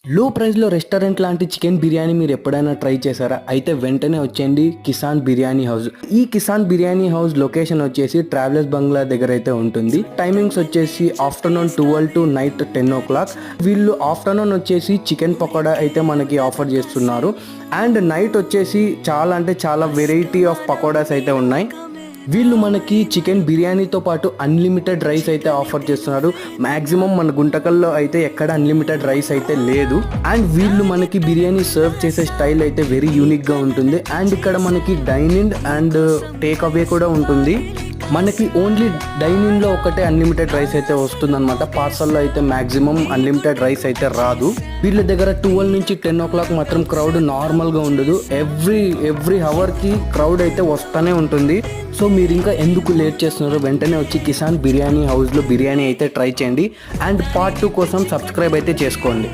లో ప్రైస్లో రెస్టారెంట్ లాంటి చికెన్ బిర్యానీ మీరు ఎప్పుడైనా ట్రై చేశారా? అయితే వెంటనే వచ్చేయండి కిసాన్ బిర్యానీ హౌస్. ఈ కిసాన్ బిర్యానీ హౌస్ లొకేషన్ వచ్చేసి ట్రావెలర్స్ బంగ్లా దగ్గర అయితే ఉంటుంది. టైమింగ్స్ వచ్చేసి ఆఫ్టర్నూన్ 12 to నైట్ 10 o'clock. వీళ్ళు ఆఫ్టర్నూన్ వచ్చేసి చికెన్ పకోడా అయితే మనకి ఆఫర్ చేస్తున్నారు. అండ్ నైట్ వచ్చేసి చాలా వెరైటీ ఆఫ్ పకోడాస్ అయితే ఉన్నాయి. వీళ్ళు మనకి చికెన్ బిర్యానీతో పాటు అన్లిమిటెడ్ రైస్ అయితే ఆఫర్ చేస్తున్నారు. మ్యాక్సిమం మన గుంటకల్లో అయితే ఎక్కడ అన్లిమిటెడ్ రైస్ అయితే లేదు. అండ్ వీళ్ళు మనకి బిర్యానీ సర్వ్ చేసే స్టైల్ అయితే వెరీ యూనిక్గా ఉంటుంది. అండ్ ఇక్కడ మనకి డైనింగ్ అండ్ టేక్ అవే కూడా ఉంటుంది. మనకి ఓన్లీ డైనింగ్లో ఒకటే అన్లిమిటెడ్ రైస్ అయితే వస్తుందన్నమాట. పార్సల్లో అయితే మ్యాక్సిమం అన్లిమిటెడ్ రైస్ అయితే రాదు. వీళ్ళ దగ్గర 12 నుంచి 10 o'clock మాత్రం క్రౌడ్ నార్మల్గా ఉండదు. ఎవ్రీ అవర్కి క్రౌడ్ అయితే వస్తూనే ఉంటుంది. సో మీరు ఇంకా ఎందుకు లేట్ చేస్తున్నారు? వెంటనే వచ్చి కిసాన్ బిర్యానీ హౌస్లో బిర్యానీ అయితే ట్రై చేయండి. అండ్ పార్ట్ 2 కోసం సబ్స్క్రైబ్ అయితే చేసుకోండి.